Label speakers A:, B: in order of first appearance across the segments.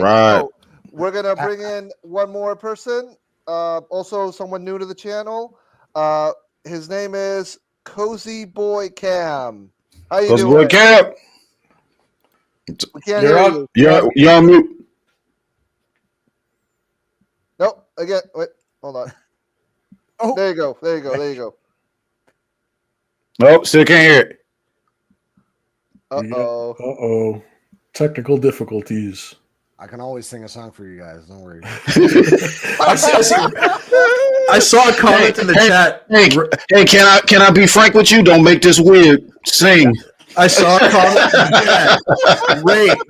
A: right.
B: right.
A: So we're gonna bring in one more person. Also, someone new to the channel. His name is Cozy Boy Cam. How you
B: Cozy
A: doing?
B: Boy Cam.
A: We can't hear you.
B: You're on mute.
A: Nope. Again. Wait. Hold on. Oh, there you go. There you go. There you go.
B: Nope. Still can't hear it.
A: Uh-oh.
C: Technical difficulties.
D: I can always sing a song for you guys. Don't worry.
C: I saw a comment in the chat.
B: Hey, can I be frank with you? Don't make this weird. Sing.
C: I saw a comment in the chat.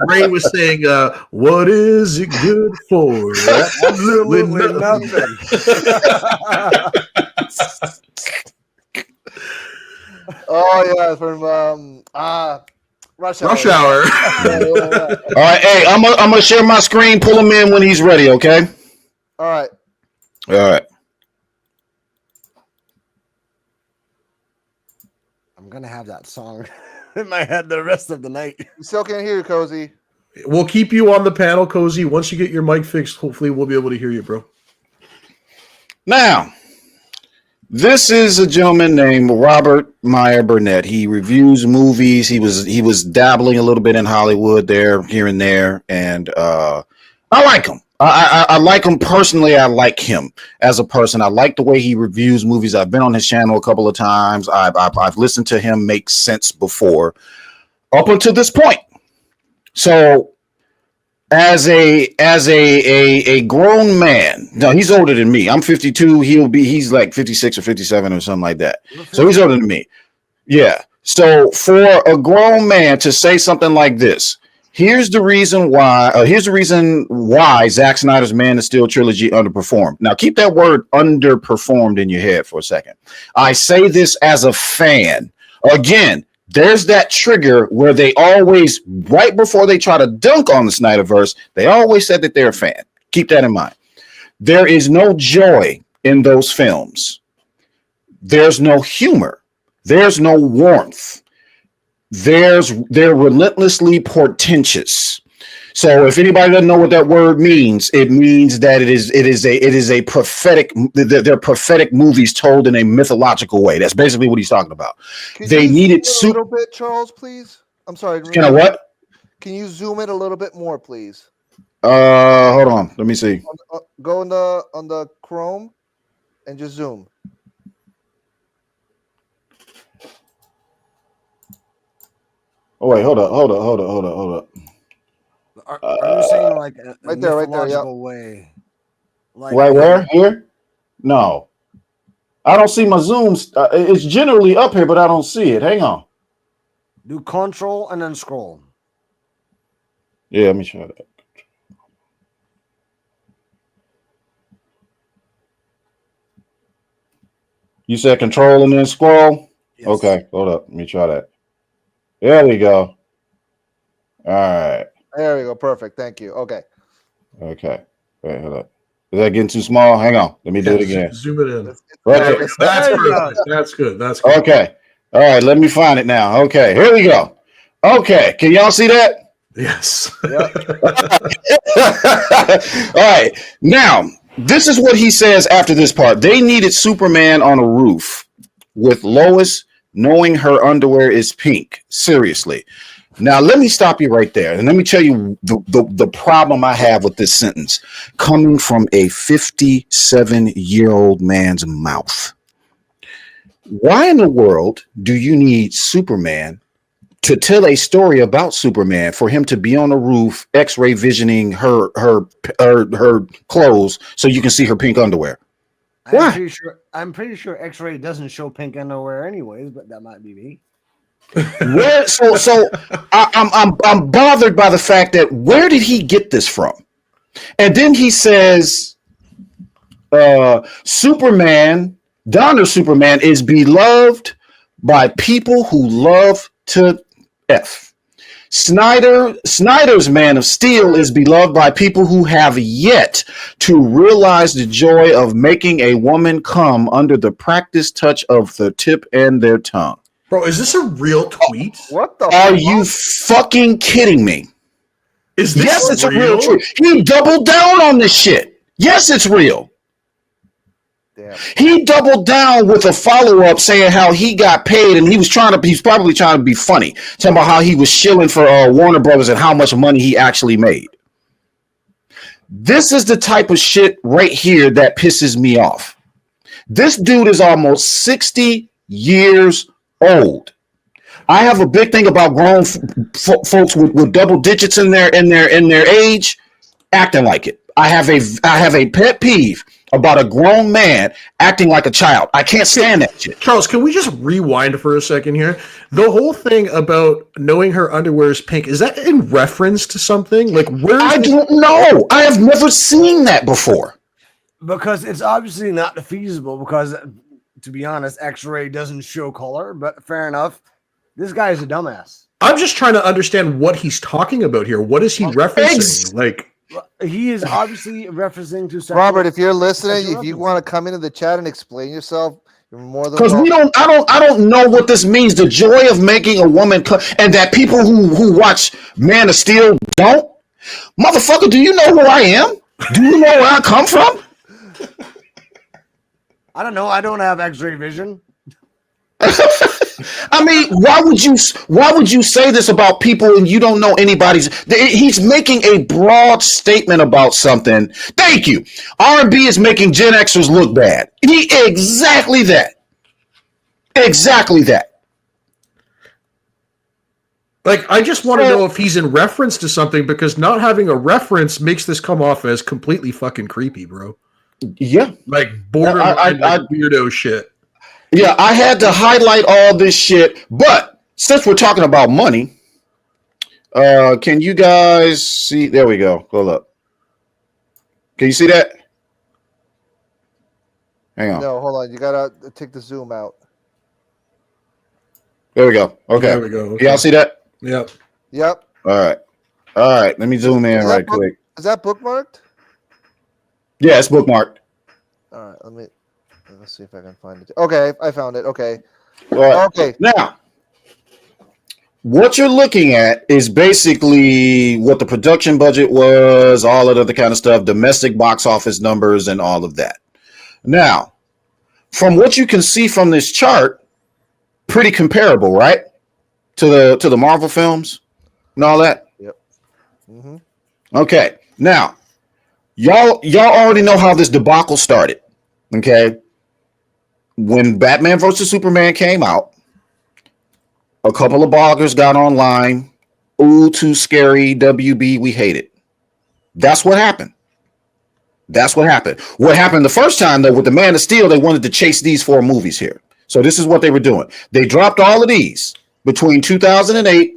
C: Ray was saying, what is it good for?
D: Absolutely nothing.
A: Oh yeah, from Rush
C: Hour.
B: All right, hey, I'm gonna share my screen. Pull him in when he's ready. Okay.
A: All right.
B: All right.
D: I'm gonna have that song in my head the rest of the night.
A: We still can't hear you, Cozy.
C: We'll keep you on the panel, Cozy. Once you get your mic fixed, hopefully we'll be able to hear you, bro.
B: Now, this is a gentleman named Robert Meyer Burnett. He reviews movies. He was dabbling a little bit in Hollywood here and there, and I like him. I like him personally. I like him as a person. I like the way he reviews movies. I've been on his channel a couple of times. I've listened to him make sense before, up until this point. So, as a grown man, now he's older than me. I'm 52. He's like 56 or 57 or something like that. So he's older than me. Yeah. So for a grown man to say something like this, here's the reason why Zack Snyder's Man of Steel trilogy underperformed. Now keep that word underperformed in your head for a second. I say this as a fan. Again, there's that trigger where they always, right before they try to dunk on the Snyderverse, they always said that they're a fan. Keep that in mind. There is no joy in those films. There's no humor. There's no warmth. They're relentlessly portentous. So if anybody doesn't know what that word means, it means that it is a prophetic. They're prophetic movies told in a mythological way. That's basically what he's talking about. They needed
A: a little bit, Charles, please. I'm sorry.
B: Can I what?
A: Can you zoom it a little bit more, please?
B: Hold on. Let me see.
A: Go on the Chrome and just zoom.
D: Oh
B: wait, hold up.
D: Are you saying like a
A: right there,
D: way?
B: Like right where? Here? No. I don't see my zooms. It's generally up here, but I don't see it. Hang on.
D: Do control and then scroll.
B: Yeah, let me try that. You said control and then scroll? Yes. Okay, hold up. Let me try that. There we go. All right.
A: There we go. Perfect. Thank you. Okay.
B: Okay. Wait, hold up. Is that getting too small? Hang on. Let me do it again.
C: Zoom it in.
B: Right.
C: That's good.
B: Okay. All right. Let me find it now. Okay. Here we go. Okay. Can y'all see that?
C: Yes.
B: All right. Now, this is what he says after this part. They needed Superman on a roof with Lois knowing her underwear is pink. Seriously. Now, let me stop you right there. And let me tell you the problem I have with this sentence coming from a 57-year-old man's mouth. Why in the world do you need Superman to tell a story about Superman for him to be on the roof, X-ray visioning her clothes so you can see her pink underwear? Why?
D: I'm pretty sure X-ray doesn't show pink underwear anyways, but that might be me.
B: I'm bothered by the fact that where did he get this from? And then he says, Superman is beloved by people who love to F. Snyder's Man of Steel is beloved by people who have yet to realize the joy of making a woman come under the practiced touch of the tip and their tongue.
C: Bro, is this a real tweet?
A: What the
B: Are you fucking kidding me?
C: Is this
B: Yes, it's
C: real?
B: a real truth. He doubled down on this shit. Yes, it's real.
A: Damn.
B: He doubled down with a follow-up saying how he got paid, and he's probably trying to be funny, talking about how he was shilling for Warner Brothers and how much money he actually made. This is the type of shit right here that pisses me off. This dude is almost 60 years old. I have a big thing about grown folks with double digits in their age acting like it. I have a pet peeve about a grown man acting like a child. I can't stand that shit.
C: Charles, can we just rewind for a second here? The whole thing about knowing her underwear is pink, is that in reference to something? Like, where?
B: I don't know. I have never seen that before.
D: Because it's obviously not feasible because, to be honest, X-ray doesn't show color, but fair enough. This guy is a dumbass.
C: I'm just trying to understand what he's talking about here. What is he referencing? Like,
D: he is obviously referencing to sexual,
A: Robert, if you're listening,
D: sexual
A: if you
D: references.
A: want to come into the chat and explain yourself, you're more than
B: Because
A: welcome.
B: I don't know what this means. The joy of making a woman and that people who watch Man of Steel don't. Motherfucker, do you know who I am? Do you know where I come from?
D: I don't know. I don't have X-ray vision.
B: I mean, why would you say this about people and you don't know anybody's? He's making a broad statement about something. Thank you. R&B is making Gen Xers look bad. Exactly that. Exactly that.
C: Like, I just want to know if he's in reference to something, because not having a reference makes this come off as completely fucking creepy, bro.
B: Yeah.
C: Like, borderline weirdo shit.
B: Yeah, I had to highlight all this shit, but since we're talking about money, can you guys see? There we go. Hold up. Can you see that? Hang on.
A: No, hold on. You gotta take the zoom out.
B: There we go. Okay.
C: There we go. Okay.
B: Y'all see that?
C: Yep.
A: Yep.
B: All right. Let me zoom in right quick.
A: Is that bookmarked?
B: Yeah, it's bookmarked.
A: All right. Let's see if I can find it. Okay, I found it. Okay.
B: All right.
A: Okay.
B: Now, what you're looking at is basically what the production budget was, all of the other kind of stuff, domestic box office numbers, and all of that. Now, from what you can see from this chart, pretty comparable, right? To the Marvel films and all that.
A: Yep. Mm-hmm.
B: Okay. Now, y'all already know how this debacle started. Okay. When Batman vs. Superman came out, a couple of bloggers got online. Ooh, too scary. WB, we hate it. That's what happened. What happened the first time, though, with the Man of Steel, they wanted to chase these 4 movies here. So this is what they were doing. They dropped all of these between 2008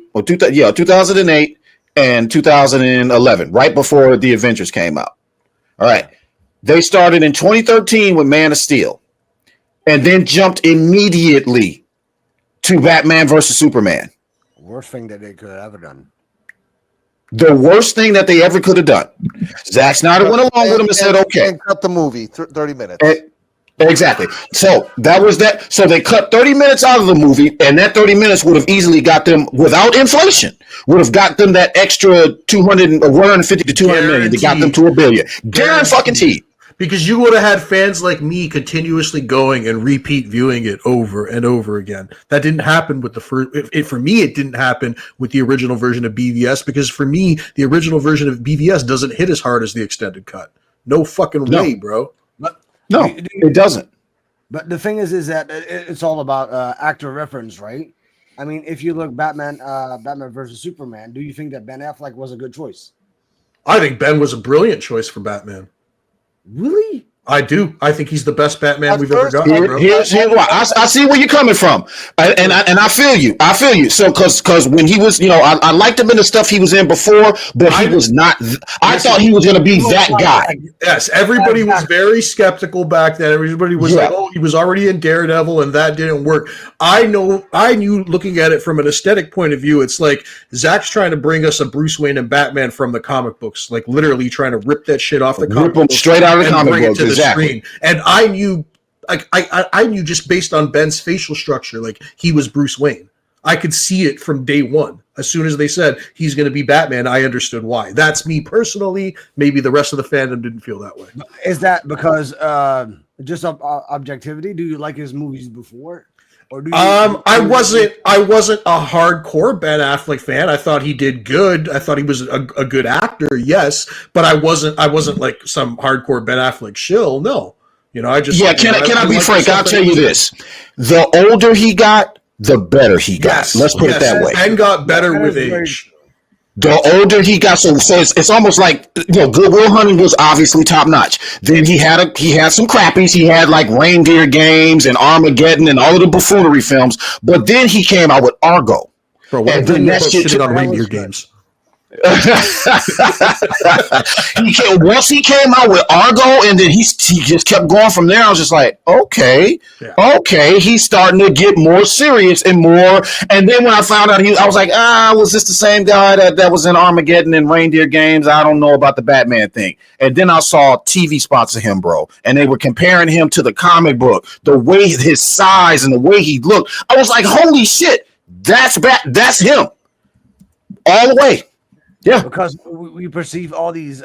B: and 2011, right before the Avengers came out. All right. They started in 2013 with Man of Steel and then jumped immediately to Batman versus Superman.
D: Worst thing that they could have ever done.
B: The worst thing that they ever could have done. Zack Snyder went along with him and said, okay.
A: And cut the movie, 30 minutes.
B: Exactly. So that was that. So they cut 30 minutes out of the movie, and that 30 minutes would have easily got them, without inflation, would have got them that extra 150 to 200 million. They got them to $1 billion. Guaranteed.
C: Because you would have had fans like me continuously going and repeat viewing it over and over again. That didn't happen with the first. For me, it didn't happen with the original version of BVS, because for me, the original version of BVS doesn't hit as hard as the extended cut. No fucking way, bro.
B: No, it doesn't.
D: But the thing is that it's all about actor reference, right? I mean, if you look Batman versus Superman, do you think that Ben Affleck was a good choice?
C: I think Ben was a brilliant choice for Batman.
D: Really?
C: I do. I think he's the best Batman we've ever gotten, bro.
B: Here's why. I see where you're coming from, and I feel you. So because when he was, I liked him in the stuff he was in before, but he was not. I thought he was going to be that guy.
C: Yes, everybody was very skeptical back then. Everybody was like, "Oh, he was already in Daredevil, and that didn't work." I knew. Looking at it from an aesthetic point of view, it's like Zack's trying to bring us a Bruce Wayne and Batman from the comic books, like literally trying to rip that shit off the comic books,
B: straight out of the comic books,
C: exactly. Screen. And I knew just based on Ben's facial structure, like he was Bruce Wayne. I could see it from day one. As soon as they said he's going to be Batman, I understood why. That's me personally. Maybe the rest of the fandom didn't feel that way.
D: Is that because just objectivity? Do you like his movies before? Or do you,
C: I wasn't a hardcore Ben Affleck fan. I thought he did good. I thought he was a good actor, yes, but I wasn't like some hardcore Ben Affleck shill. No, I just
B: Can I be frank? I'll tell you this: the older he got, the better he got.
C: Yes,
B: let's put it that way.
C: Ben got better with age.
B: The older he got, so it's almost like Good Will Hunting was obviously top notch. Then he had some crappies. He had like Reindeer Games and Armageddon and all of the buffoonery films. But then he came out with Argo.
C: Bro, what
B: and then that shit
C: shitting on Reindeer Games.
B: Once he came out with Argo, and then he just kept going from there. I was just like, okay, he's starting to get more serious and more. And then when I found out I was like, was this the same guy that was in Armageddon and Reindeer Games? I don't know about the Batman thing. And then I saw TV spots of him, bro, and they were comparing him to the comic book, the way his size and the way he looked. I was like, holy shit, that's him all the way. Yeah,
D: because we perceive all these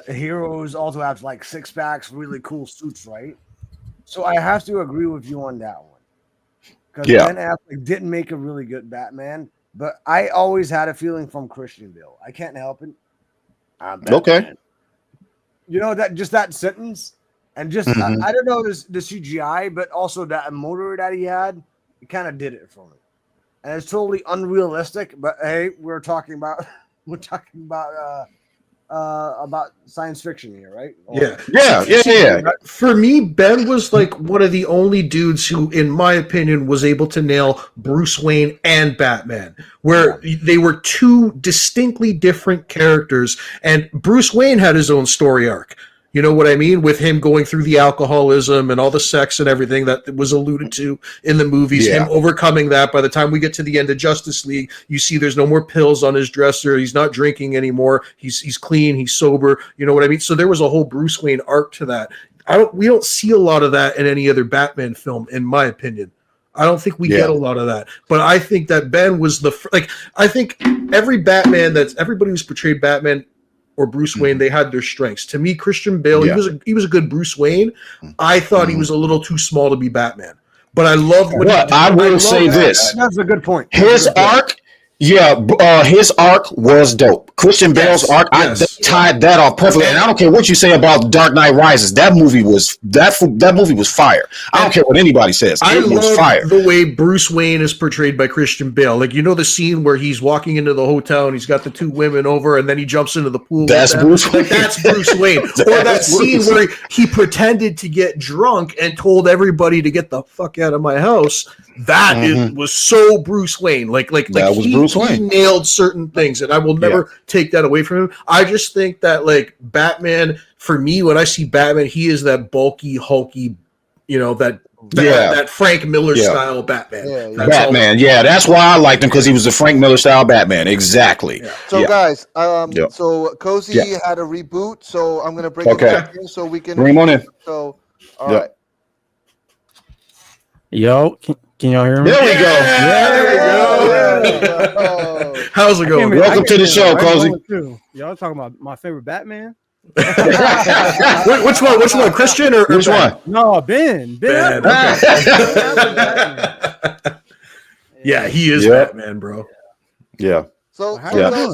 D: heroes also have like six packs, really cool suits, right? So I have to agree with you on that one. Because Ben Affleck didn't make a really good Batman, but I always had a feeling from Christian Bale. I can't help it.
B: Okay.
D: That sentence, and just I don't know the CGI, but also that motor that he had, it kind of did it for me. And it's totally unrealistic, but hey, we're talking about science fiction here, right?
B: Yeah.
C: For me, Ben was like one of the only dudes who, in my opinion, was able to nail Bruce Wayne and Batman, where they were two distinctly different characters, and Bruce Wayne had his own story arc. You know what I mean? With him going through the alcoholism and all the sex and everything that was alluded to in the movies, him overcoming that. By the time we get to the end of Justice League, you see there's no more pills on his dresser. He's not drinking anymore. He's clean. He's sober. You know what I mean? So there was a whole Bruce Wayne arc to that. We don't see a lot of that in any other Batman film, in my opinion. I don't think we get a lot of that. But I think that Ben was I think everybody who's portrayed Batman or Bruce Wayne, they had their strengths. To me, Christian Bale, he was a good Bruce Wayne. I thought he was a little too small to be Batman, but I loved what he did.
B: I will say this.
D: That's a good point.
B: His arc, his arc was dope. Christian Bale's arc, I tied that off perfectly. And I don't care what you say about Dark Knight Rises. That movie was fire. I don't care what anybody says. It was fire.
C: The way Bruce Wayne is portrayed by Christian Bale. Like, the scene where he's walking into the hotel and he's got the two women over and then he jumps into the pool.
B: That's Bruce Wayne.
C: That's Bruce Wayne. Or that scene where he pretended to get drunk and told everybody to get the fuck out of my house. That was so Bruce Wayne. Bruce Wayne. He nailed certain things, and I will never take that away from him. I just think that Batman, for me, when I see Batman, he is that bulky, hulky, that Frank Miller style Batman.
B: That's why I liked him, because he was the Frank Miller style Batman. Exactly.
A: Yeah. So guys, so Cozy had a reboot, so I'm gonna bring him back in so we can
B: bring him on in.
A: So all right.
E: Yo, can y'all hear me?
B: There we go.
A: There we go.
C: How's it going?
B: Welcome to the show, Cozy.
E: Y'all talking about my favorite Batman?
C: Which one? Christian or
B: which one?
E: No, Ben.
C: Yeah, he is Batman, bro.
B: Yeah.
A: So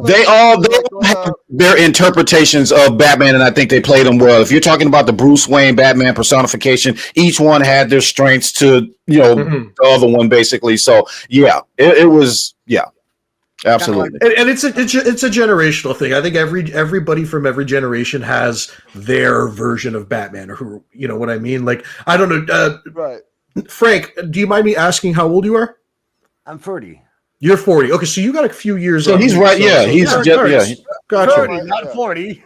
B: they all have their interpretations of Batman, and I think they played them well. If you're talking about the Bruce Wayne Batman personification, each one had their strengths to the other one, basically. So it was absolutely.
C: And it's a generational thing. I think everybody from every generation has their version of Batman, or who, you know what I mean? Like, I don't know.
A: Right.
C: Frank, do you mind me asking how old you are?
D: I'm 30.
C: You're 40. Okay, so you got a few years.
B: So he's right.
C: Gotcha.
D: 30, not 40.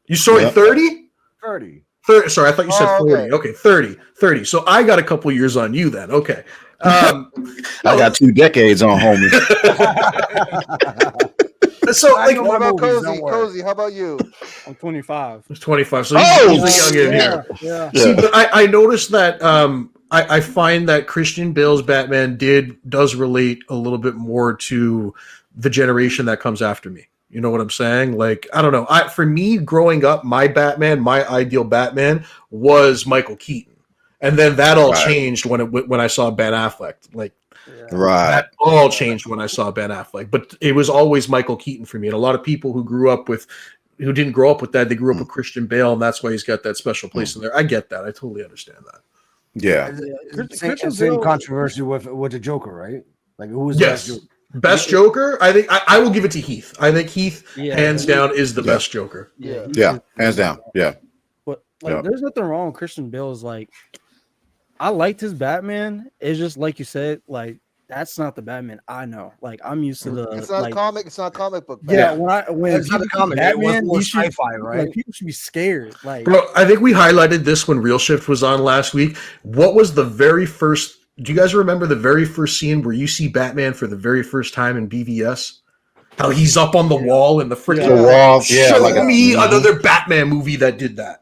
C: You saw 30?
D: 30.
C: 30. Sorry, I thought you said 40.
A: Okay.
C: 30. So I got a couple years on you then. Okay.
B: I got 2 decades on homie.
C: So,
A: what about Cozy? Cozy, how about you?
E: I'm 25.
C: He's 25. So he's young in here.
E: Yeah.
C: See, but I noticed that I find that Christian Bale's Batman does relate a little bit more to the generation that comes after me. You know what I'm saying? Like, I don't know. For me, growing up, my ideal Batman was Michael Keaton, and then that all changed when I saw Ben Affleck. Like, that all changed when I saw Ben Affleck. But it was always Michael Keaton for me. And a lot of people who didn't grow up with that, they grew up with Christian Bale, and that's why he's got that special place in there. I get that. I totally understand that.
B: Yeah.
D: Same controversy with the Joker, right? Like, who was the best Joker?
C: Best Joker? I think I will give it to Heath. I think Heath, hands down, is the best Joker.
B: Yeah, hands down. Yeah.
E: But there's nothing wrong with Christian Bale's. Like, I liked his Batman. It's just like you said, like, that's not the Batman I know. Like, I'm used to the.
A: It's not comic. It's not comic book.
D: Yeah,
A: when
D: it's not a comic. Batman, you should, sci-fi, right?
E: Like, people should be scared. Like,
C: bro, I think we highlighted this when Real Shift was on last week. What was the very first? Do you guys remember the very first scene where you see Batman for the very first time in BVS? How he's up on the wall in the freaking
B: wall. Yeah,
C: show me another Batman movie that did that.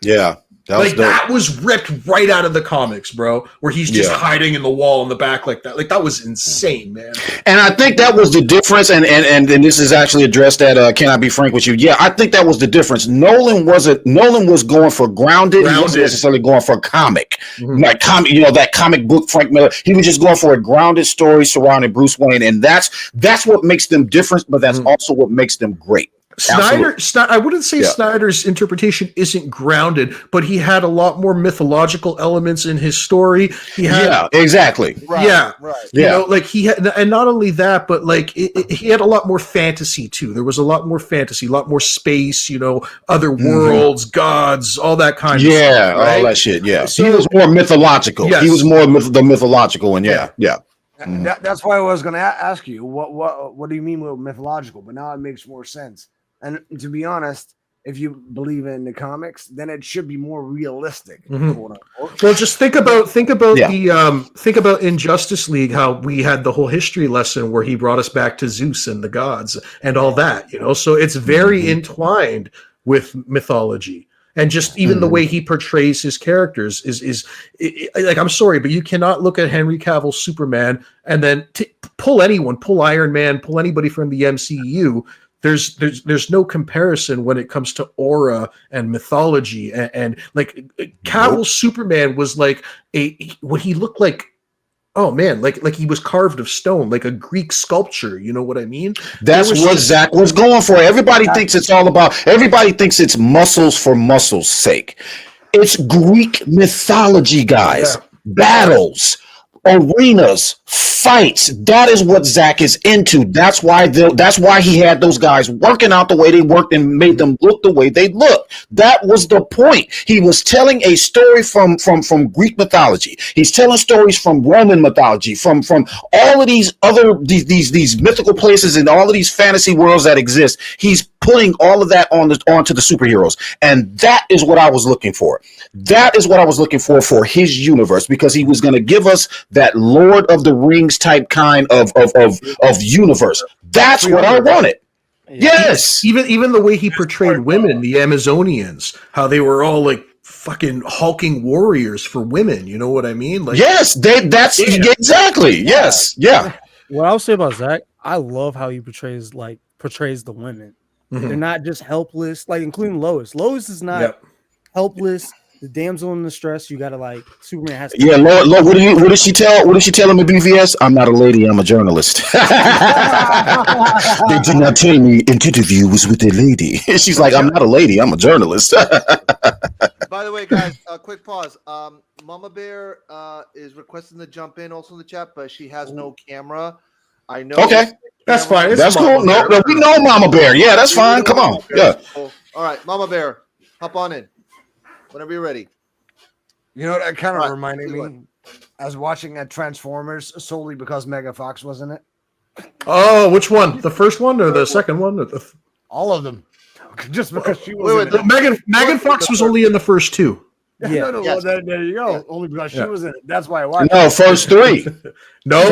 B: Yeah.
C: That was ripped right out of the comics, bro, where he's just hiding in the wall in the back like that. Like, that was insane, man.
B: And I think that was the difference, and this is actually addressed at Can I Be Frank with You? Yeah, I think that was the difference. Nolan was going for grounded. He wasn't necessarily going for a comic. Like comic, that comic book Frank Miller. He was just going for a grounded story surrounding Bruce Wayne, and that's what makes them different, but that's also what makes them great.
C: Snyder, I wouldn't say Snyder's interpretation isn't grounded, but he had a lot more mythological elements in his story. He had,
B: exactly.
C: Like he had, and not only that, but like he had a lot more fantasy too. There was a lot more fantasy, a lot more space. Other worlds, gods, all that kind of stuff.
B: Yeah, all that shit. Yeah, so, he was more mythological. Yes. He was more the mythological, and
D: That's why I was going to ask you what do you mean with mythological? But now it makes more sense. And to be honest, if you believe in the comics, then it should be more realistic.
C: Well, just think about think about in Justice League how we had the whole history lesson where he brought us back to Zeus and the gods and all that. So it's very entwined with mythology. And just even the way he portrays his characters is like, I'm sorry, but you cannot look at Henry Cavill's Superman and then pull Iron Man, pull anybody from the MCU. There's no comparison when it comes to aura and mythology and like Cavill's Superman was like what he looked like. Oh man, like he was carved of stone, like a Greek sculpture. You know what I mean?
B: That's what Zack was going for. Everybody thinks it's muscles for muscles' sake. It's Greek mythology, guys. Battles, arenas, fights. That is what Zack is into. That's why he had those guys working out the way they worked and made them look the way they look. That was the point. He was telling a story from Greek mythology. He's telling stories from Roman mythology, from all of these other these mythical places and all of these fantasy worlds that exist. He's putting all of that onto the superheroes, and that is what I was looking for. That is what I was looking for his universe, because he was going to give us that Lord of the Rings type kind of universe. That's what I wanted. Yes,
C: even the way he portrayed women, the Amazonians, how they were all like fucking hulking warriors for women. You know what I mean? Like,
B: yes, exactly. Yes, yeah.
E: What I'll say about Zack, I love how he portrays the women. They're not just helpless, like including Lois. Lois is not helpless. The damsel in distress. You gotta Superman has to.
B: Yeah, Lord, what did she tell him in BVS? I'm not a lady. I'm a journalist. They did not tell me an interview was with a lady. She's like, I'm not a lady. I'm a journalist.
A: By the way, guys, quick pause. Mama Bear is requesting to jump in also in the chat, but she has no camera. I know.
B: Okay, that's fine. That's cool. No, we know Mama Bear. Yeah, that's fine. Come on. Yeah.
A: All right, Mama Bear, hop on in whenever you're ready.
D: You know, that kind of reminded me. I was watching Transformers solely because Megan Fox was in it.
C: Oh, which one? The first one or the second one? Or
D: all of them. Just because she was in
C: it. Megan Fox was only in the first two.
D: Yeah. Well, there you go. Yeah. Only because she was in it. That's why I watched
B: it. No, first three.
C: No,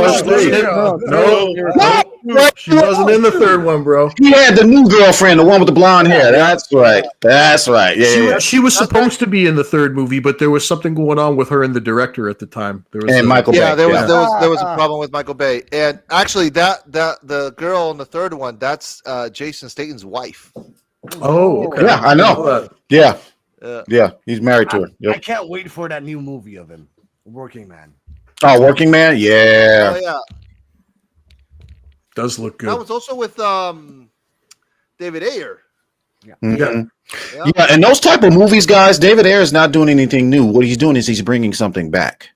C: she wasn't in the third one, bro.
B: He had the new girlfriend, the one with the blonde hair. That's right. That's right. Yeah,
C: she was supposed to be in the third movie, but there was something going on with her and the director at the time. There was
B: Michael Bay.
A: Yeah, there was a problem with Michael Bay, and actually, that the girl in the third one, that's Jason Statham's wife.
C: Oh, okay.
B: Yeah, I know. Yeah, he's married to her. Yep.
D: I can't wait for that new movie of him, Working Man.
B: Oh, Working Man. Yeah.
A: Oh yeah.
C: Does look good.
A: That was also with David Ayer.
D: Yeah.
B: Mm-hmm. Yeah, and those type of movies, guys, David Ayer is not doing anything new. What he's doing is he's bringing something back.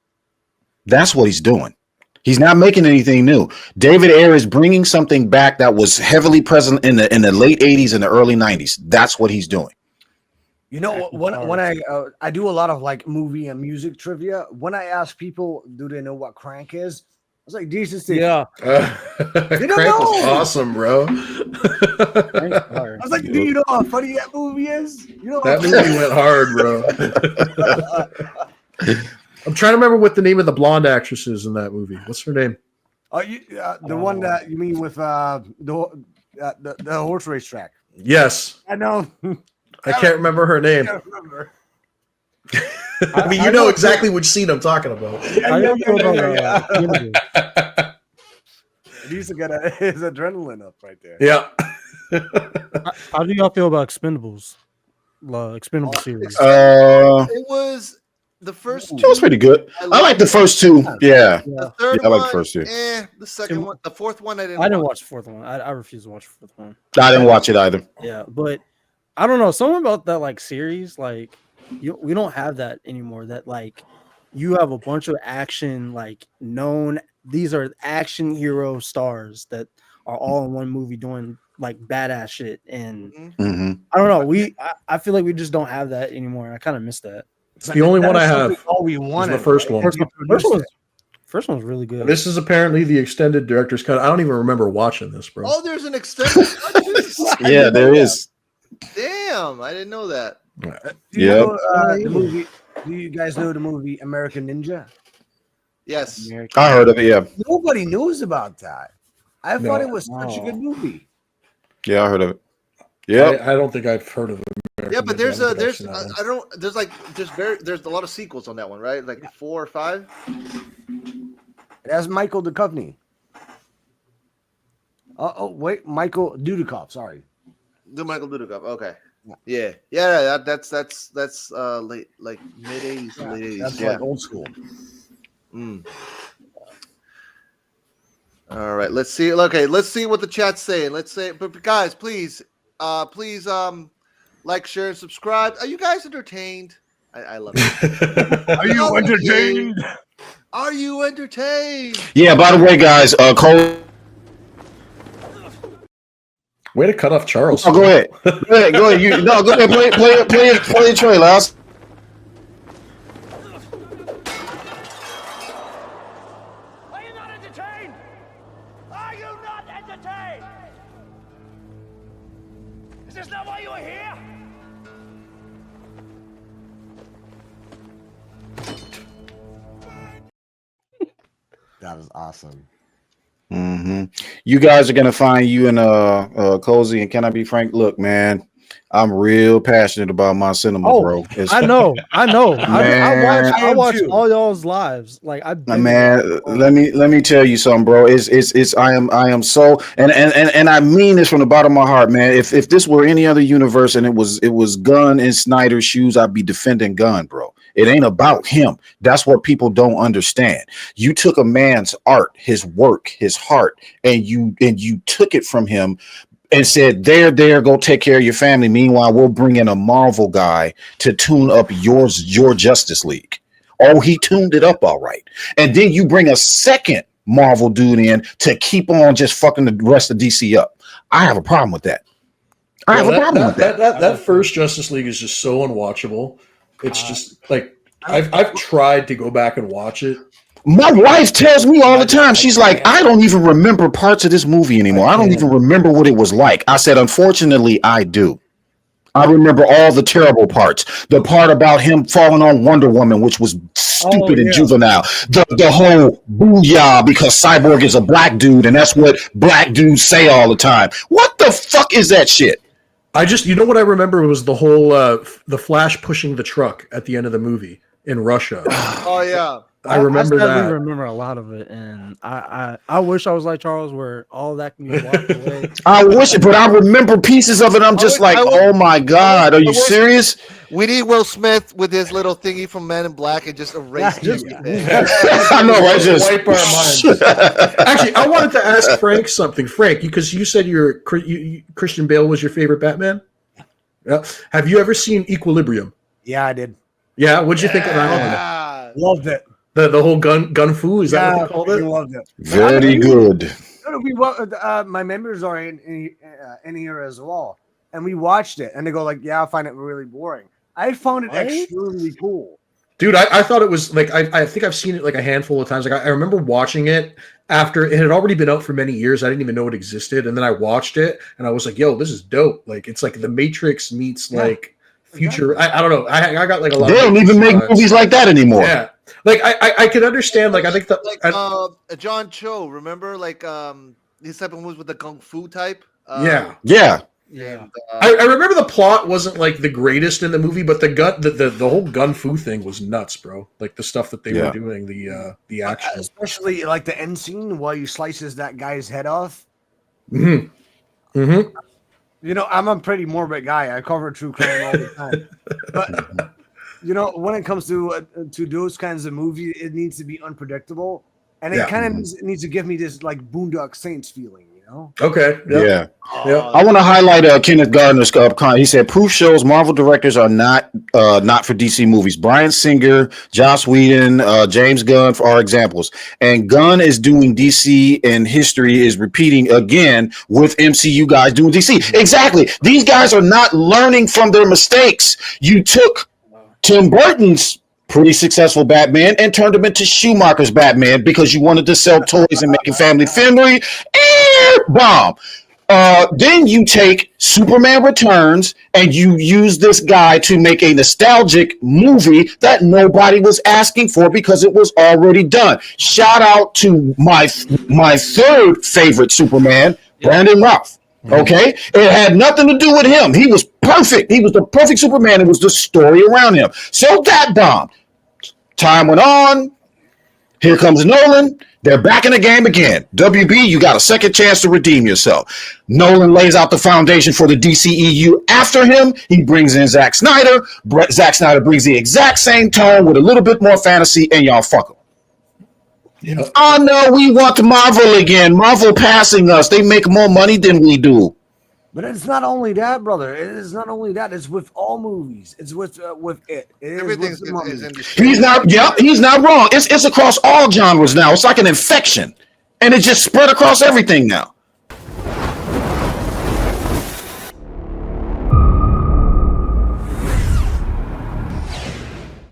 B: That's what he's doing. He's not making anything new. David Ayer is bringing something back that was heavily present in the late 80s and the early 90s. That's what he's doing.
D: You know, when I do a lot of like movie and music trivia, when I ask people, do they know what Crank is? I was like, Jesus,
E: yeah.
C: Crank was awesome, bro.
D: I was like, do you know how funny that movie is? You know
C: that movie went hard, bro. I'm trying to remember what the name of the blonde actress is in that movie. What's her name?
D: Oh, the one that you mean with the horse racetrack?
C: Yes,
D: I know.
C: I can't remember her name. I mean, you know exactly which scene I'm talking about.
D: He's got his adrenaline up right there.
C: Yeah.
E: How do y'all feel about Expendables? Expendable series.
A: It was the first two.
B: It was pretty good. I like the first two. Yeah.
A: The third
B: I
A: one,
B: like the first two.
A: The second one, the fourth one, I didn't
E: watch the fourth one. I refuse to watch the fourth one.
B: I didn't watch it either.
E: Yeah, but I don't know. Something about that like series, like we don't have that anymore. That like you have a bunch of action, like known. These are action hero stars that are all in one movie doing like badass shit. And I don't know. I feel like we just don't have that anymore. And I kind of miss that.
C: It's the only one I have.
D: All we wanted.
C: The first one.
E: First one was really good.
C: This is apparently the extended director's cut. I don't even remember watching this, bro.
A: Oh, there's an extended cut.
B: Yeah, there is.
A: Damn, I didn't know that.
D: Do you know, the movie? Do you guys know the movie American Ninja?
A: Yes,
B: I heard of it. Yeah,
D: nobody knows about that. I thought it was such a good movie.
B: Yeah, I heard of it. Yeah,
C: I don't think I've heard of it.
A: Yeah, but there's a lot of sequels on that one, right? Like 4 or 5.
D: It has Michael Duchovny. Wait, Michael Dudikoff. Sorry,
A: Michael Dudikoff. Okay. Yeah. That's late, like mid 80s, late 80s.
D: That's like old school.
A: All right, let's see. Okay, let's see what the chat's saying. Let's say, but guys, please, like, share, and subscribe. Are you guys entertained? I love it.
D: Are you entertained?
A: Are you entertained?
B: Yeah. By the way, guys, Cole.
C: Way to cut off Charles.
B: Oh, go ahead. Go ahead. Go ahead. Play the trailer.
F: Are you not entertained? Are you not entertained? Is this not why you are here?
D: That was awesome.
B: You guys are gonna find you in Cozy, and can I be frank? Look, man, I'm real passionate about my cinema, bro.
E: I know. I watch all y'all's lives. Like
B: man, let me tell you something, bro. I am so and I mean this from the bottom of my heart, man. If this were any other universe and it was Gunn in Snyder's shoes, I'd be defending Gunn, bro. It ain't about him. That's what people don't understand. You took a man's art, his work, his heart, and you took it from him and said, there, go take care of your family. Meanwhile, we'll bring in a Marvel guy to tune up your Justice League. Oh, he tuned it up all right. And then you bring a second Marvel dude in to keep on just fucking the rest of DC up. I have a problem with that. I have a problem with that.
C: That first Justice League is just so unwatchable. It's just like I've tried to go back and watch it.
B: My wife tells me all the time, she's like, I don't even remember parts of this movie anymore. I don't even remember what it was like. I said, unfortunately, I do. I remember all the terrible parts. The part about him falling on Wonder Woman, which was stupid and juvenile. The whole booyah because Cyborg is a black dude, and that's what black dudes say all the time. What the fuck is that shit?
C: You know what I remember was the whole the Flash pushing the truck at the end of the movie in Russia.
A: Oh yeah.
C: I remember that.
E: I remember a lot of it, and I wish I was like Charles, where all that can be walked away.
B: I wish it, but I remember pieces of it. I'm just oh my god, are you serious?
A: We need Will Smith with his little thingy from Men in Black and just erase everything.
B: I know, right? Just
C: wipe our minds. Actually, I wanted to ask Frank something. Frank, because you said Christian Bale was your favorite Batman. Yeah. Have you ever seen Equilibrium?
D: Yeah, I did.
C: Yeah, what'd you think of that one?
D: Loved it.
C: The whole gun fu, is that what they called it?
D: Loved it.
B: Very good.
D: My members are in here as well, and we watched it, and they go like, "Yeah, I find it really boring." I found it extremely cool,
C: dude. I thought it was like I think I've seen it like a handful of times. Like I remember watching it after it had already been out for many years. I didn't even know it existed, and then I watched it, and I was like, "Yo, this is dope!" Like it's like The Matrix meets like future. I don't know. I got like a lot.
B: They don't even make movies like that anymore.
C: Yeah. Like I could understand. Like I think that
A: like John Cho, remember like these type of movies with the kung fu type.
B: Yeah.
A: And,
C: I remember the plot wasn't like the greatest in the movie, but the whole gun fu thing was nuts, bro. Like the stuff that they were doing, the action,
D: especially like the end scene while you slices that guy's head off.
C: Mm-hmm. Mm-hmm.
D: You know, I'm a pretty morbid guy. I cover true crime all the time, but. You know, when it comes to those kinds of movies, it needs to be unpredictable, and it kind of needs to give me this like Boondock Saints feeling, you know?
B: Okay. Yeah. I want to highlight Kenneth Gardner's comment. He said, "Proof shows Marvel directors are not for DC movies. Bryan Singer, Joss Whedon, James Gunn are examples, and Gunn is doing DC, and history is repeating again with MCU guys doing DC. Exactly. These guys are not learning from their mistakes. You took Tim Burton's pretty successful Batman and turned him into Schumacher's Batman because you wanted to sell toys and make it family friendly. Bomb. Then you take Superman Returns and you use this guy to make a nostalgic movie that nobody was asking for because it was already done. Shout out to my third favorite Superman, Brandon Routh. Okay, it had nothing to do with him. He was perfect. He was the perfect Superman. It was the story around him. So that bombed. Time went on. Here comes Nolan. They're back in the game again. WB, you got a second chance to redeem yourself. Nolan lays out the foundation for the DCEU. After him, he brings in Zack Snyder. Zack Snyder brings the exact same tone with a little bit more fantasy, and y'all fuck him. Yeah. Oh no, we want Marvel again. Marvel passing us. They make more money than we do.
D: But it's not only that, brother. It is not only that. It's with all movies. It's with it.
A: Everything's
B: he's not. Yeah, he's not wrong. It's across all genres now. It's like an infection, and it just spread across everything now.